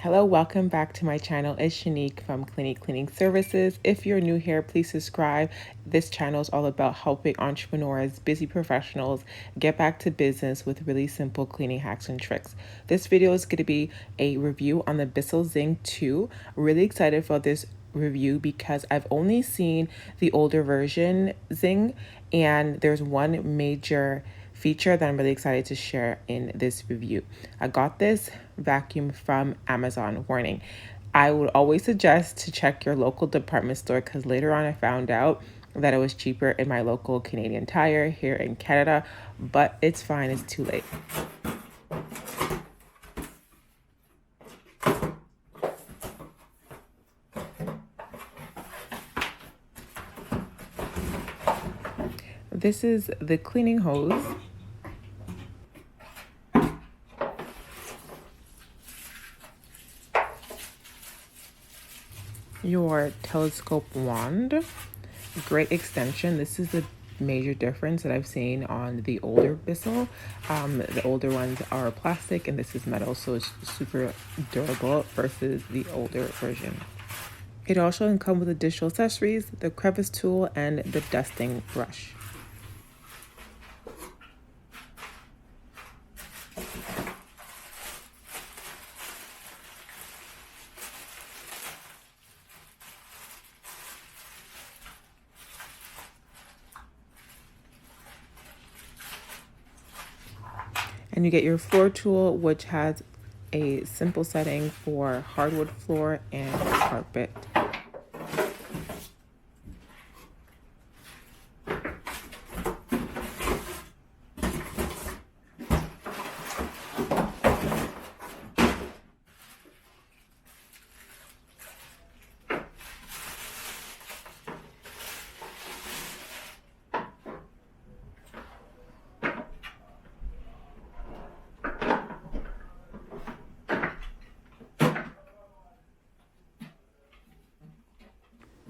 Hello, welcome back to my channel. It's Chanique from Cleanique Cleaning Services. If you're new here, please subscribe. This channel is all about helping entrepreneurs, busy professionals get back to business with really simple cleaning hacks and tricks. This video is going to be a review on the Bissell ZING 2. Really excited for this review because I've only seen the older version Zing, and there's one major feature that I'm really excited to share in this review. I got this vacuum from Amazon. Warning, I would always suggest to check your local department store because later on I found out that it was cheaper in my local Canadian Tire here in Canada, but it's fine, it's too late. This is the cleaning hose. Your telescope wand, great extension. This is the major difference that I've seen on the older Bissell. The older ones are plastic and this is metal, so it's super durable versus the older version. It also comes with additional accessories, the crevice tool and the dusting brush. And you get your floor tool, which has a simple setting for hardwood floor and carpet.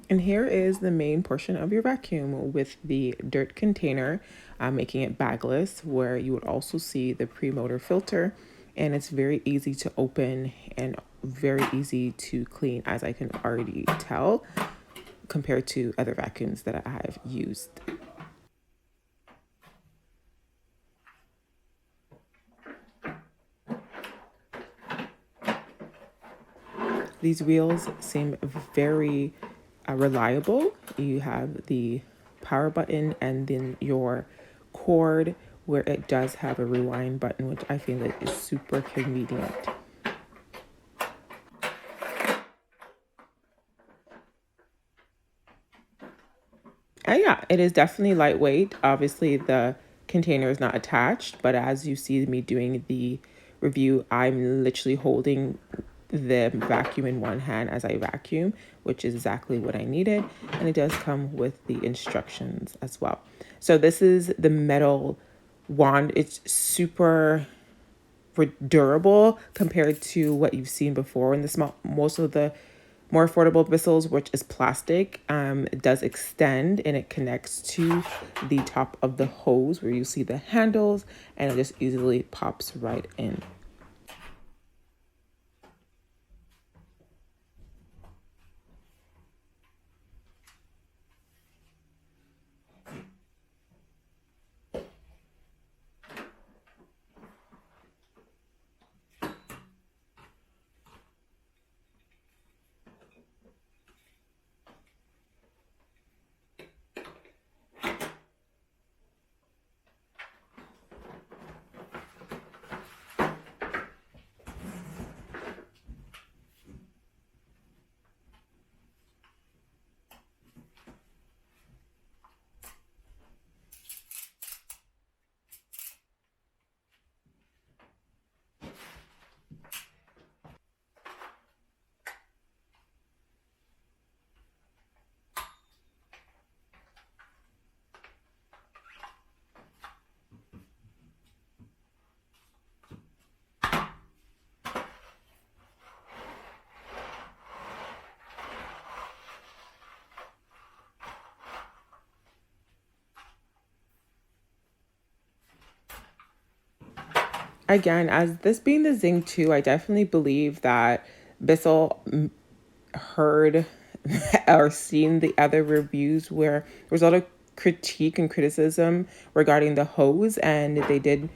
And here is the main portion of your vacuum with the dirt container, making it bagless, where you would also see the pre-motor filter. And it's very easy to open and very easy to clean, as I can already tell, compared to other vacuums that I have used. These wheels seem very reliable. You have the power button and then your cord where it does have a rewind button, which I feel like is super convenient. And yeah, it is definitely lightweight. Obviously the container is not attached, but as you see me doing the review, I'm literally holding the vacuum in one hand as I vacuum, which is exactly what I needed. And it does come with the instructions as well. So this is the metal wand. It's super durable compared to what you've seen before in the small, most of the more affordable Bissells, which is plastic. It does extend and it connects to the top of the hose where you see the handles, and it just easily pops right in. Again, as this being the Zing 2, I definitely believe that Bissell heard or seen the other reviews where there was a lot of critique and criticism regarding the hose, and they did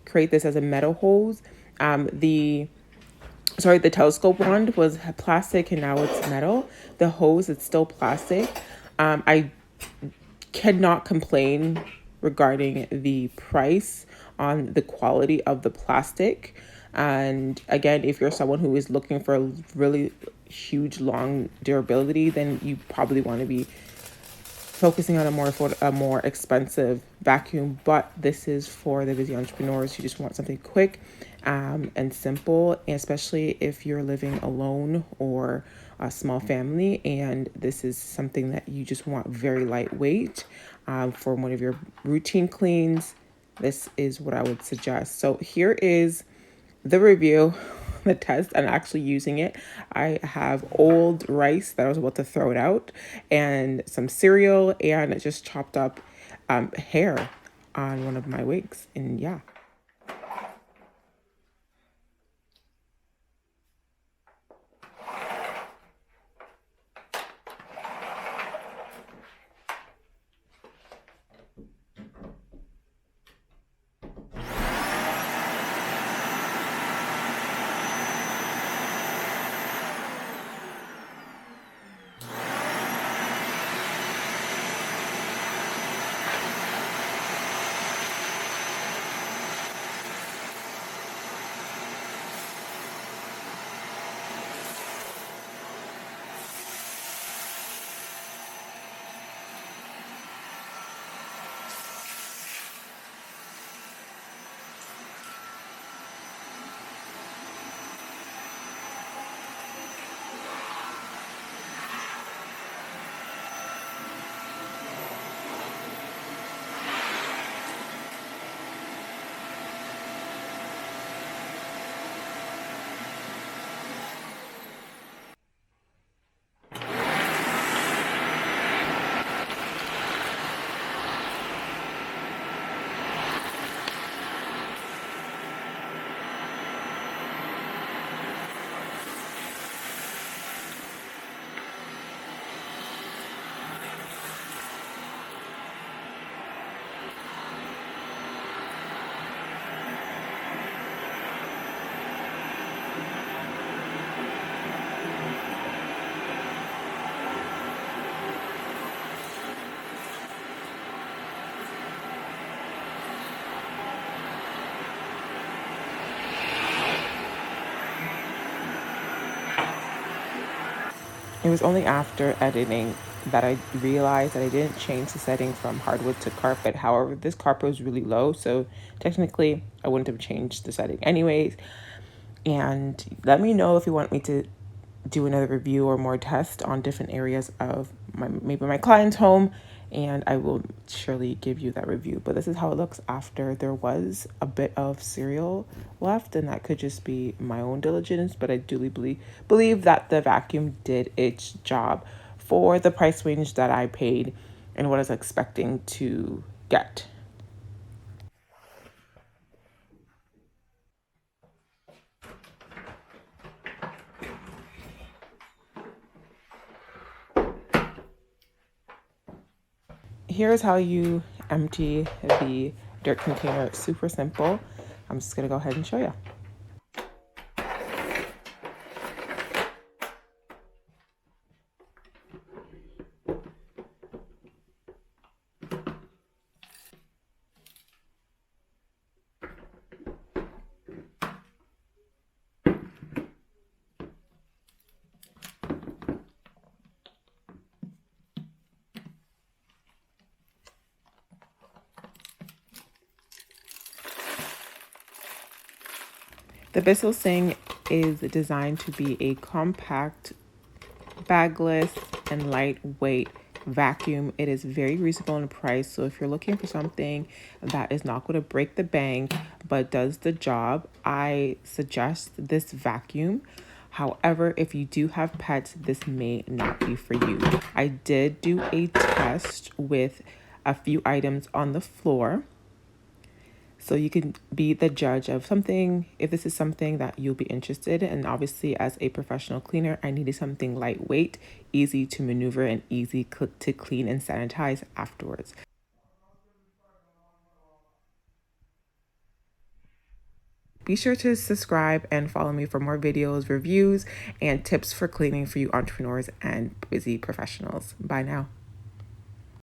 create this as a metal hose. The telescope wand was plastic and now it's metal. The hose, it's still plastic. I cannot complain regarding the price on the quality of the plastic. And again, if you're someone who is looking for a really huge, long durability, then you probably want to be focusing on a more expensive vacuum. But this is for the busy entrepreneurs who just want something quick and simple, and especially if you're living alone or a small family, and this is something that you just want very lightweight for one of your routine cleans. This is what I would suggest. So here is the review, the test, and actually using it. I have old rice that I was about to throw it out, and some cereal, and just chopped up hair on one of my wigs. And yeah. It was only after editing that I realized that I didn't change the setting from hardwood to carpet. However, this carpet was really low, so technically I wouldn't have changed the setting anyways. And let me know if you want me to do another review or more tests on different areas of maybe my client's home, and I will surely give you that review. But this is how it looks after there was a bit of cereal left, and that could just be my own diligence, but I do believe that the vacuum did its job for the price range that I paid and what I was expecting to get. Here's how you empty the dirt container. It's super simple. I'm just gonna go ahead and show you. The Bissell ZING is designed to be a compact, bagless, and lightweight vacuum. It is very reasonable in price. So if you're looking for something that is not going to break the bank but does the job, I suggest this vacuum. However, if you do have pets, this may not be for you. I did do a test with a few items on the floor. So you can be the judge of something, if this is something that you'll be interested in. And obviously, as a professional cleaner, I needed something lightweight, easy to maneuver, and easy to clean and sanitize afterwards. Be sure to subscribe and follow me for more videos, reviews, and tips for cleaning for you entrepreneurs and busy professionals. Bye now.